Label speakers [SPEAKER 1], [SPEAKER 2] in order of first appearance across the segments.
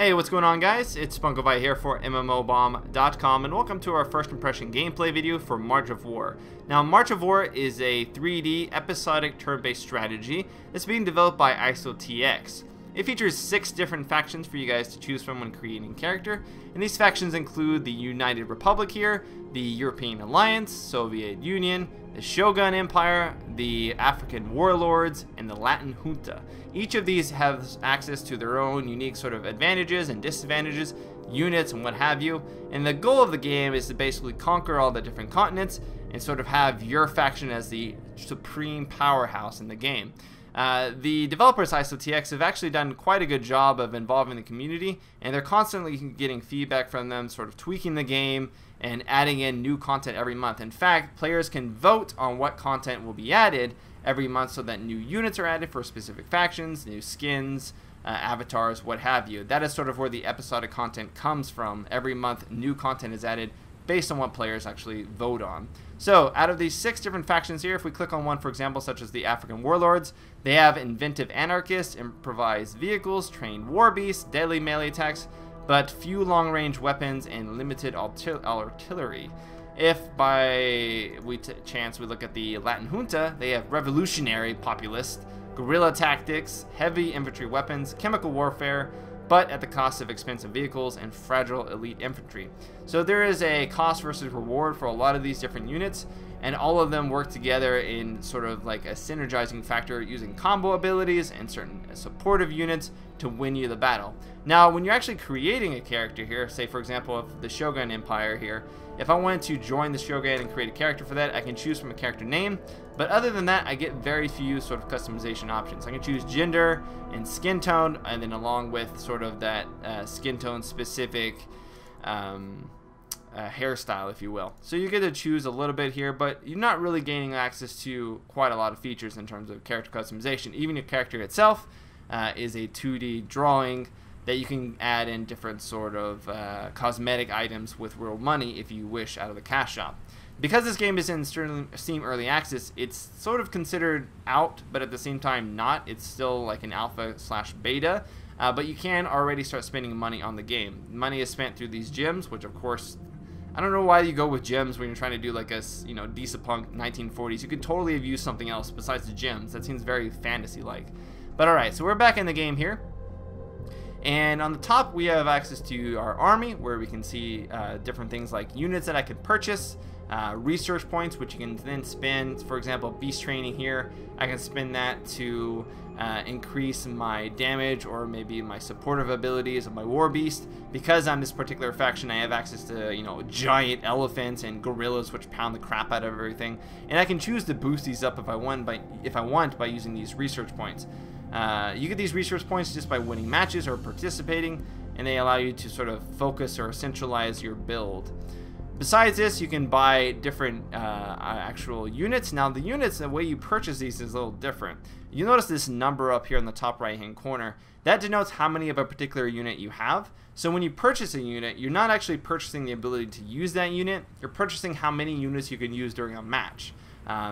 [SPEAKER 1] Hey, what's going on, guys? It's Spunkovite here for MMOBomb.com, and welcome to our first impression gameplay video for March of War. Now, March of War is a 3D episodic turn-based strategy that's being developed by ISOTX. It features 6 different factions for you guys to choose from when creating a character, and these factions include the United Republic here, the European Alliance, Soviet Union, the Shogun Empire, the African Warlords, and the Latin Junta. Each of these has access to their own unique sort of advantages and disadvantages, units and what have you, and the goal of the game is to basically conquer all the different continents and sort of have your faction as the supreme powerhouse in the game. The developers ISOTX have actually done quite a good job of involving the community, and they're constantly getting feedback from them, sort of tweaking the game and adding in new content every month. In fact, players can vote on what content will be added every month so that new units are added for specific factions, new skins, avatars, what have you. That is sort of where the episodic content comes from. Every month, new content is added based on what players actually vote on. So, out of these 6 different factions here, if we click on one, for example, such as the African Warlords, they have inventive anarchists, improvised vehicles, trained war beasts, deadly melee attacks, but few long-range weapons and limited artillery. If by chance we look at the Latin Junta, they have revolutionary populist, guerrilla tactics, heavy infantry weapons, chemical warfare, but at the cost of expensive vehicles and fragile elite infantry. So there is a cost versus reward for a lot of these different units, and all of them work together in sort of like a synergizing factor using combo abilities and certain supportive units to win you the battle. Now, when you're actually creating a character here, say for example of the Shogun Empire here, if I wanted to join the Shogun and create a character for that, I can choose from a character name, but other than that, I get very few sort of customization options. I can choose gender and skin tone, and then along with sort of that skin tone specific hairstyle, if you will. So you get to choose a little bit here, but you're not really gaining access to quite a lot of features in terms of character customization. Even your character itself is a 2D drawing that you can add in different sort of cosmetic items with real money if you wish out of the cash shop. Because this game is in Steam Early Access, it's sort of considered out, but at the same time not. It's still like an alpha/beta, but you can already start spending money on the game. Money is spent through these gems, which of course, I don't know why you go with gems when you're trying to do like a, dieselpunk 1940s. You could totally have used something else besides the gems. That seems very fantasy-like. But alright, so we're back in the game here. And on the top, we have access to our army, where we can see different things like units that I can purchase, research points, which you can then spend. For example, beast training here, I can spend that to increase my damage or maybe my supportive abilities of my war beast. Because I'm this particular faction, I have access to giant elephants and gorillas, which pound the crap out of everything. And I can choose to boost these up if I want by using these research points. You get these research points just by winning matches or participating, and they allow you to sort of focus or centralize your build. Besides this, you can buy different actual units. Now the units, the way you purchase these is a little different. You notice this number up here in the top right hand corner. That denotes how many of a particular unit you have. So when you purchase a unit, you're not actually purchasing the ability to use that unit, you're purchasing how many units you can use during a match.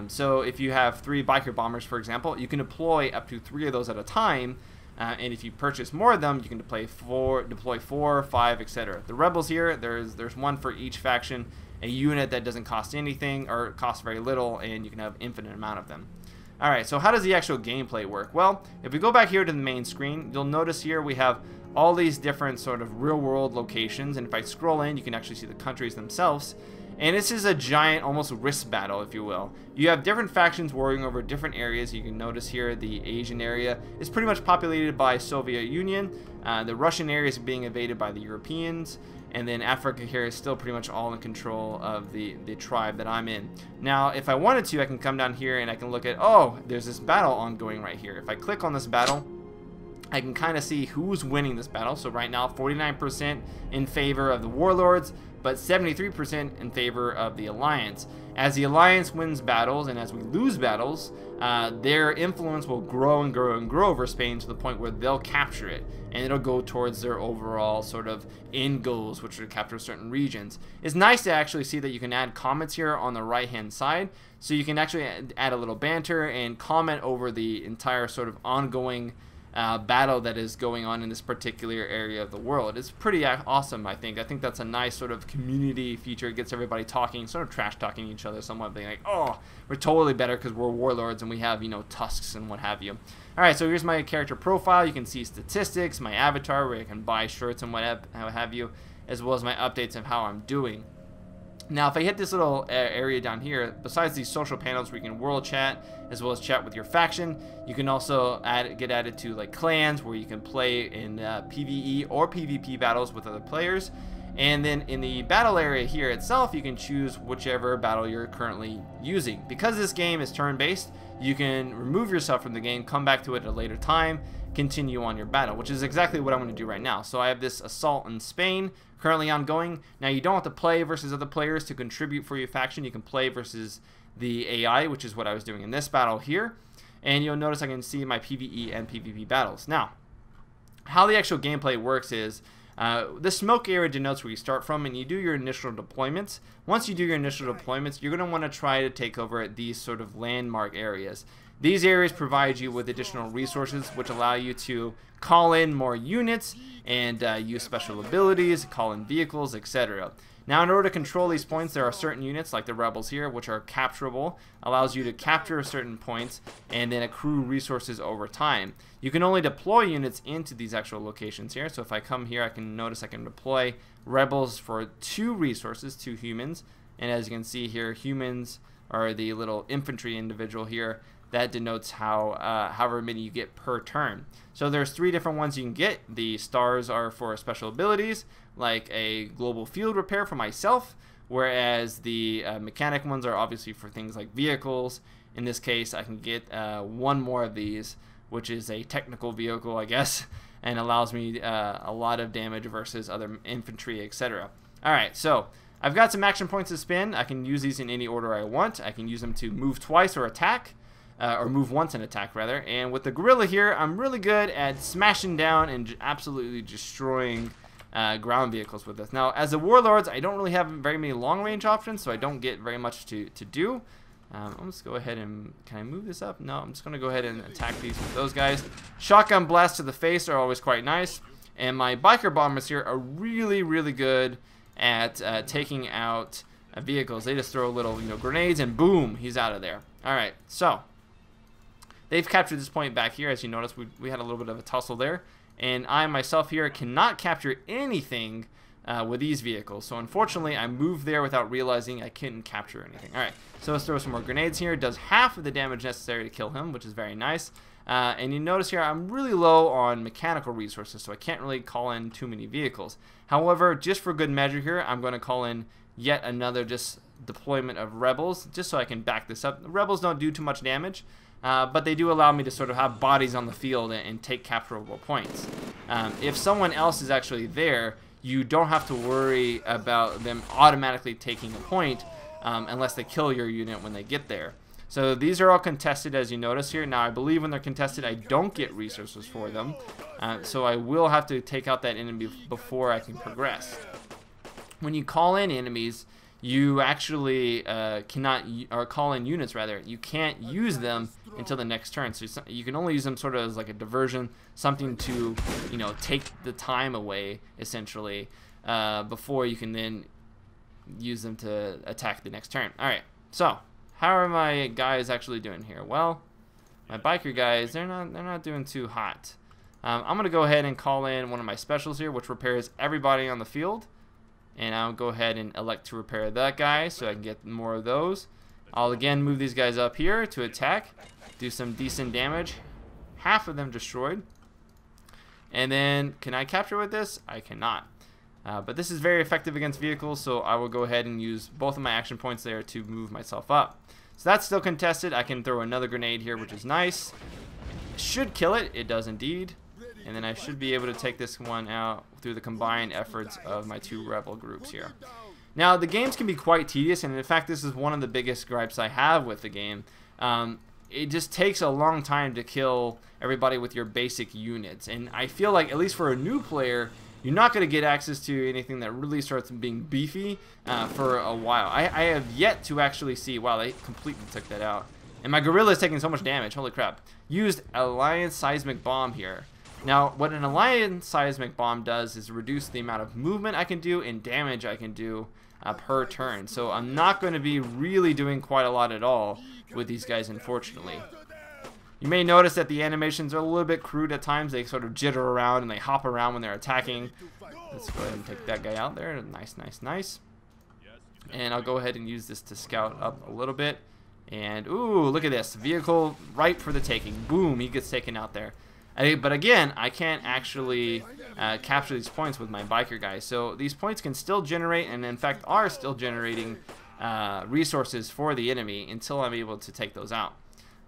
[SPEAKER 1] So if you have 3 biker bombers, for example, you can deploy up to 3 of those at a time, and if you purchase more of them, you can deploy 4, 5, etc. The rebels here, there's one for each faction, a unit that doesn't cost anything or costs very little, and you can have infinite amount of them. Alright, so how does the actual gameplay work? Well, if we go back here to the main screen, you'll notice here we have all these different sort of real-world locations, and if I scroll in, you can actually see the countries themselves. And this is a giant, almost risk battle, if you will. You have different factions warring over different areas. You can notice here the Asian area is pretty much populated by Soviet Union. The Russian area is being invaded by the Europeans. And then Africa here is still pretty much all in control of the tribe that I'm in. Now, if I wanted to, I can come down here and I can look at, oh, there's this battle ongoing right here. If I click on this battle, I can kind of see who's winning this battle. So right now, 49% in favor of the Warlords, but 73% in favor of the Alliance. As the Alliance wins battles and as we lose battles, their influence will grow and grow and grow over Spain to the point where they'll capture it, and it'll go towards their overall sort of end goals, which are to capture certain regions. It's nice to actually see that you can add comments here on the right hand side, so you can actually add a little banter and comment over the entire sort of ongoing battle that is going on in this particular area of the world. It's pretty awesome, I think. I think that's a nice sort of community feature. It gets everybody talking, sort of trash talking each other somewhat, being like, oh, we're totally better because we're warlords and we have, you know, tusks and what have you. Alright, so here's my character profile. You can see statistics, my avatar where I can buy shirts and what have you, as well as my updates of how I'm doing. Now, if I hit this little area down here, besides these social panels where you can world chat as well as chat with your faction, you can also get added to like clans where you can play in PvE or PvP battles with other players. And then in the battle area here itself, you can choose whichever battle you're currently using. Because this game is turn-based, you can remove yourself from the game, come back to it at a later time, continue on your battle, which is exactly what I'm going to do right now. So I have this assault in Spain currently ongoing. Now you don't have to play versus other players to contribute for your faction. You can play versus the AI, which is what I was doing in this battle here. And you'll notice I can see my PvE and PvP battles. Now, how the actual gameplay works is the smoke area denotes where you start from, and you do your initial deployments. Once you do your initial deployments, you're going to want to try to take over these sort of landmark areas. These areas provide you with additional resources which allow you to call in more units and use special abilities, call in vehicles, etc. Now, in order to control these points, there are certain units like the rebels here which are capturable, allows you to capture certain points and then accrue resources over time. You can only deploy units into these actual locations here. So if I come here, I can notice I can deploy rebels for 2 resources, 2 humans, and as you can see here, humans are the little infantry individual here. That denotes how however many you get per turn. So there's 3 different ones you can get. The stars are for special abilities, like a global field repair for myself, whereas the mechanic ones are obviously for things like vehicles. In this case, I can get 1 more of these, which is a technical vehicle, I guess, and allows me a lot of damage versus other infantry, etc. Alright, so I've got some action points to spend. I can use these in any order I want. I can use them to move twice or attack. Or move once and attack rather. And with the gorilla here, I'm really good at smashing down and absolutely destroying ground vehicles with this. Now, as the warlords, I don't really have very many long range options, so I don't get very much to do. I'm just go ahead and, can I move this up? No, I'm just going to go ahead and attack these with those guys. Shotgun blasts to the face are always quite nice. And my biker bombers here are really, really good at taking out vehicles. They just throw little, grenades and boom, he's out of there. All right, so they've captured this point back here. As you notice, we had a little bit of a tussle there. And I myself here cannot capture anything with these vehicles. So unfortunately, I moved there without realizing I couldn't capture anything. Alright, so let's throw some more grenades here. It does half of the damage necessary to kill him, which is very nice. And you notice here, I'm really low on mechanical resources, so I can't really call in too many vehicles. However, just for good measure here, I'm going to call in yet another just deployment of rebels, just so I can back this up. The rebels don't do too much damage. But they do allow me to sort of have bodies on the field and take capturable points. If someone else is actually there, you don't have to worry about them automatically taking a point unless they kill your unit when they get there. So these are all contested, as you notice here. Now, I believe when they're contested, I don't get resources for them. So I will have to take out that enemy before I can progress. When you call in enemies, you actually cannot, or call in units rather, you can't use them until the next turn. So you can only use them sort of as like a diversion, something to, take the time away, essentially, before you can then use them to attack the next turn. Alright, so, how are my guys actually doing here? Well, my biker guys, they're not doing too hot. I'm going to go ahead and call in one of my specials here, which repairs everybody on the field. And I'll go ahead and elect to repair that guy so I can get more of those. I'll again move these guys up here to attack, do some decent damage. Half of them destroyed. And then, can I capture with this? I cannot. But this is very effective against vehicles, so I will go ahead and use both of my action points there to move myself up. So that's still contested. I can throw another grenade here, which is nice. Should kill it. It does indeed. And then I should be able to take this one out through the combined efforts of my 2 rebel groups here. Now, the games can be quite tedious, and in fact, this is one of the biggest gripes I have with the game. It just takes a long time to kill everybody with your basic units. And I feel like, at least for a new player, you're not going to get access to anything that really starts being beefy for a while. I have yet to actually see... Wow, they completely took that out. And my gorilla is taking so much damage. Holy crap. Used Alliance Seismic Bomb here. Now, what an Alliance Seismic Bomb does is reduce the amount of movement I can do and damage I can do per turn. So I'm not going to be really doing quite a lot at all with these guys, unfortunately. You may notice that the animations are a little bit crude at times. They sort of jitter around and they hop around when they're attacking. Let's go ahead and take that guy out there. Nice, nice, nice. And I'll go ahead and use this to scout up a little bit. And, ooh, look at this. Vehicle ripe for the taking. Boom, he gets taken out there. But again, I can't actually capture these points with my biker guys. So these points can still generate, and in fact are still generating resources for the enemy until I'm able to take those out.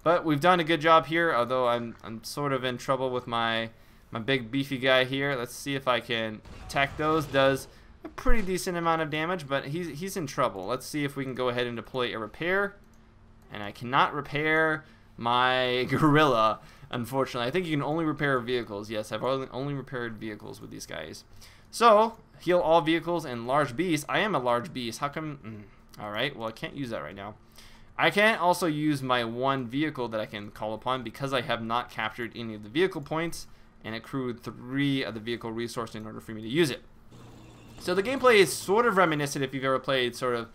[SPEAKER 1] But we've done a good job here, although I'm sort of in trouble with my big beefy guy here. Let's see if I can attack those. Does a pretty decent amount of damage, but he's in trouble. Let's see if we can go ahead and deploy a repair. And I cannot repair my gorilla, unfortunately. I think you can only repair vehicles. Yes, I've only repaired vehicles with these guys. So, heal all vehicles and large beasts. I am a large beast. How come? Alright, well I can't use that right now. I can't also use my one vehicle that I can call upon because I have not captured any of the vehicle points and accrued 3 of the vehicle resource in order for me to use it. So the gameplay is sort of reminiscent if you've ever played sort of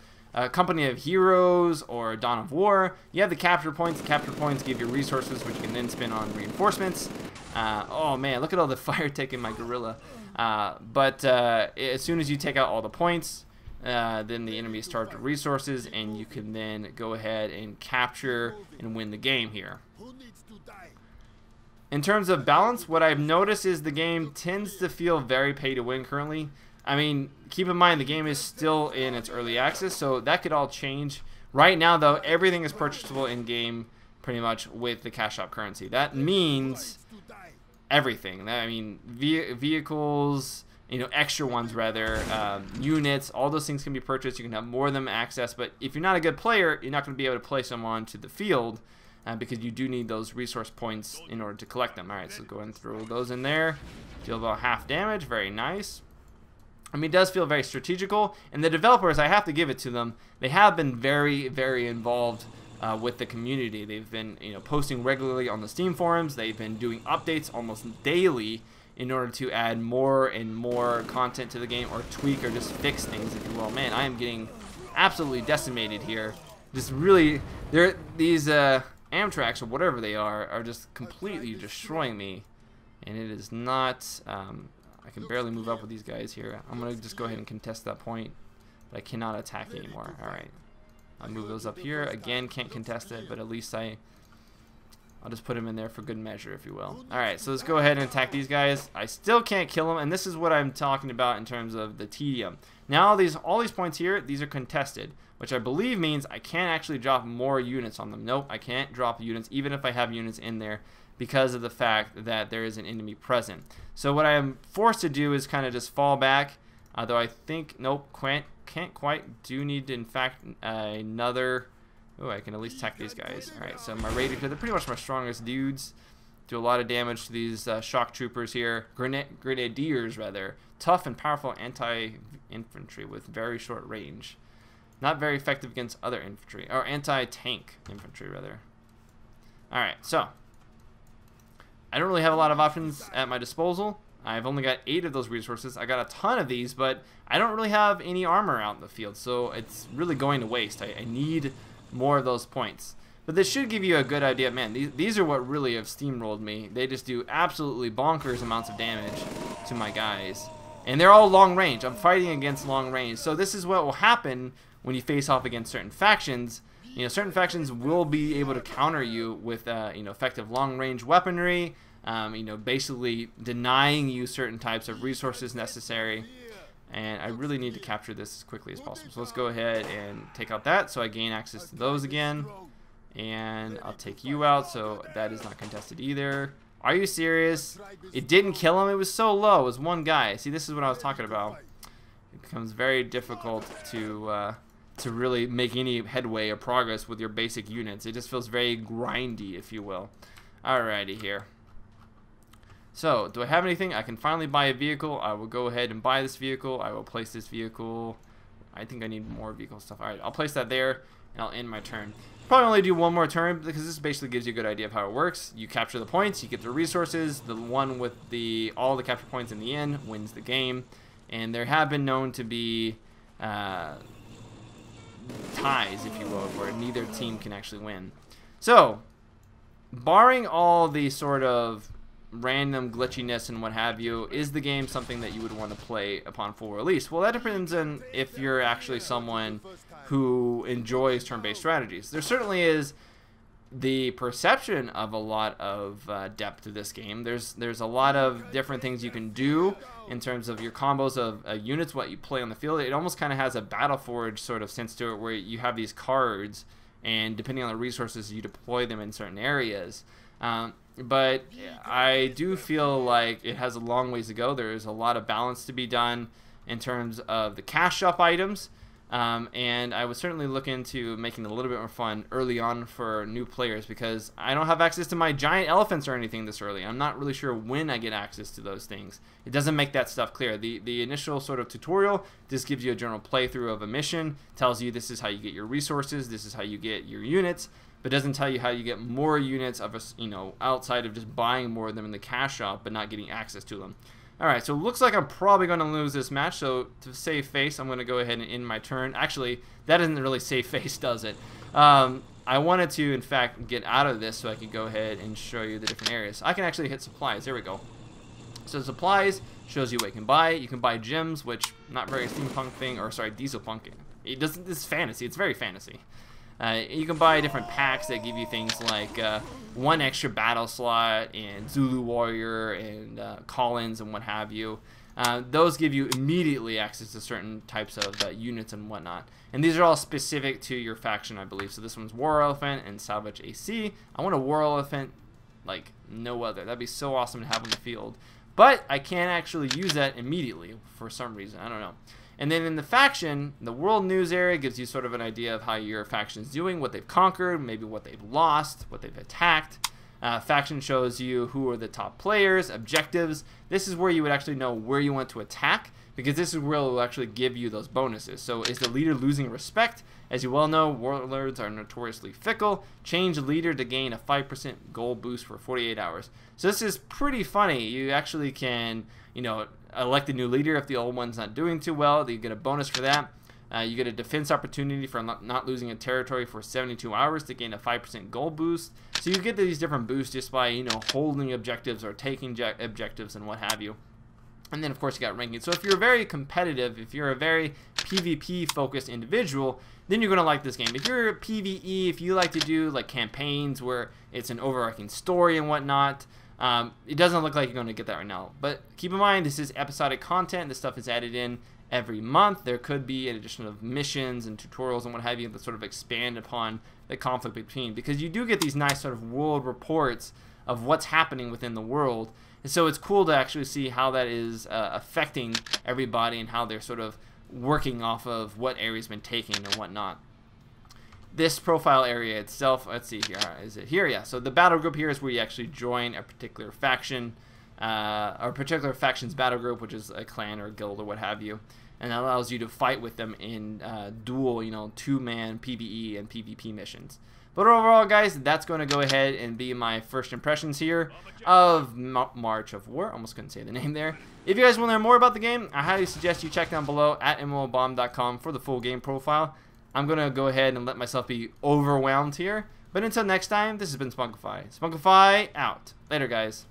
[SPEAKER 1] Company of Heroes or Dawn of War. You have the capture points. The capture points give you resources which you can then spend on reinforcements. Oh man, look at all the fire taking my gorilla. But as soon as you take out all the points, then the enemy starts with resources, and you can then go ahead and capture and win the game here. In terms of balance, what I've noticed is the game tends to feel very pay to win currently. I mean, keep in mind the game is still in its early access, so that could all change. Right now, though, everything is purchasable in-game pretty much with the cash shop currency. That means everything. I mean, vehicles, you know, extra ones rather, units, all those things can be purchased. You can have more of them access, but if you're not a good player, you're not going to be able to place them onto the field because you do need those resource points in order to collect them. Alright, so go ahead and throw those in there. Deal about half damage. Very nice. I mean, it does feel very strategical, and the developers, I have to give it to them, they have been very, very involved with the community. They've been, you know, posting regularly on the Steam forums. They've been doing updates almost daily in order to add more and more content to the game, or tweak or just fix things, if you will. Man, I am getting absolutely decimated here. Just really, these Amtraks or whatever they are just completely destroying me, and it is not. I can barely move up with these guys here. I'm going to just go ahead and contest that point, but I cannot attack anymore. Alright. I'll move those up here. Again, can't contest it, but at least I'll just put them in there for good measure, if you will. Alright, so let's go ahead and attack these guys. I still can't kill them, and this is what I'm talking about in terms of the tedium. Now, all these points here, these are contested, which I believe means I can't actually drop more units on them. Nope, I can't drop units, even if I have units in there, because of the fact that there is an enemy present. So what I am forced to do is kind of just fall back, though I think, nope, can't quite. Do need, in fact, another. Oh, I can at least attack these guys. Alright, so my raiders here, they're pretty much my strongest dudes. Do a lot of damage to these shock troopers here. Grenadiers, rather. Tough and powerful anti-infantry with very short range. Not very effective against other infantry. Or anti-tank infantry, rather. Alright, so I don't really have a lot of options at my disposal. I've only got 8 of those resources. I got a ton of these, but I don't really have any armor out in the field, so it's really going to waste. I need more of those points. But this should give you a good idea. Man, these are what really have steamrolled me. They just do absolutely bonkers amounts of damage to my guys. And they're all long range. I'm fighting against long range. So this is what will happen when you face off against certain factions. You know, certain factions will be able to counter you with, you know, effective long-range weaponry. You know, basically denying you certain types of resources necessary. And I really need to capture this as quickly as possible. So let's go ahead and take out that, so I gain access to those again. And I'll take you out, so that is not contested either. Are you serious? It didn't kill him. It was so low. It was one guy. See, this is what I was talking about. It becomes very difficult to really make any headway or progress with your basic units. It just feels very grindy, if you will. Alrighty here. So, do I have anything? I can finally buy a vehicle. I will go ahead and buy this vehicle. I will place this vehicle. I think I need more vehicle stuff. Alright, I'll place that there. and I'll end my turn. Probably only do one more turn because this basically gives you a good idea of how it works. You capture the points, you get the resources. The one with all the capture points in the end wins the game. And there have been known to be ties, if you will, where neither team can actually win. So, barring all the sort of random glitchiness and what have you, is the game something that you would want to play upon full release? Well, that depends on if you're actually someone who enjoys turn-based strategies. There certainly is the perception of a lot of depth to this game. There's a lot of different things you can do in terms of your combos of units, what you play on the field. It almost kind of has a Battleforge sort of sense to it, where you have these cards, and depending on the resources, you deploy them in certain areas. But I do feel like it has a long ways to go. There is a lot of balance to be done in terms of the cash shop items. And I would certainly look into making it a little bit more fun early on for new players, because I don't have access to my giant elephants or anything this early. I'm not really sure when I get access to those things. It doesn't make that stuff clear. The initial sort of tutorial just gives you a general playthrough of a mission, tells you this is how you get your resources, this is how you get your units, but doesn't tell you how you get more units of outside of just buying more of them in the cash shop but not getting access to them. Alright, so it looks like I'm probably going to lose this match, so to save face, I'm going to go ahead and end my turn. Actually, that isn't really save face, does it? I wanted to, in fact, get out of this so I could go ahead and show you the different areas. I can actually hit supplies. There we go. So supplies shows you what you can buy. You can buy gems, which not very steampunk thing, or sorry, dieselpunk. It doesn't. This is fantasy. It's very fantasy. You can buy different packs that give you things like 1 extra battle slot and Zulu Warrior and Collins and what have you. Those give you immediately access to certain types of units and whatnot. And these are all specific to your faction, I believe. So this one's War Elephant and Salvage AC. I want a War Elephant like no other. That'd be so awesome to have on the field. But I can't actually use that immediately for some reason. I don't know. And then in the faction, the world news area gives you sort of an idea of how your faction's doing, what they've conquered, maybe what they've lost, what they've attacked. Faction shows you who are the top players, objectives. This is where you would actually know where you want to attack, because this is where it will actually give you those bonuses. So is the leader losing respect? As you well know, warlords are notoriously fickle. Change leader to gain a 5% gold boost for 48 hours. So this is pretty funny. You actually can, elect a new leader if the old one's not doing too well. You get a bonus for that. You get a defense opportunity for not losing a territory for 72 hours to gain a 5% gold boost. So you get these different boosts just by, holding objectives or taking objectives and what have you. And then, of course, you got ranking. So if you're very competitive, if you're a very PvP-focused individual, then you're going to like this game. If you're PvE, if you like to do like campaigns where it's an overarching story and whatnot, it doesn't look like you're going to get that right now. But keep in mind, this is episodic content. This stuff is added in every month. There could be an addition of missions and tutorials and what have you that sort of expand upon the conflict between, because you do get these nice sort of world reports of what's happening within the world. And so it's cool to actually see how that is affecting everybody and how they're sort of working off of what area's been taken and whatnot. This profile area itself, let's see here, is it here? Yeah, so the battle group here is where you actually join a particular faction, or a particular faction's battle group, which is a clan or a guild or what have you. And that allows you to fight with them in dual, 2-man PvE and PvP missions. But overall, guys, that's going to go ahead and be my first impressions here of March of War. Almost couldn't say the name there. If you guys want to learn more about the game, I highly suggest you check down below at MMOBomb.com for the full game profile. I'm going to go ahead and let myself be overwhelmed here. But until next time, this has been Spunkify. Spunkify out. Later, guys.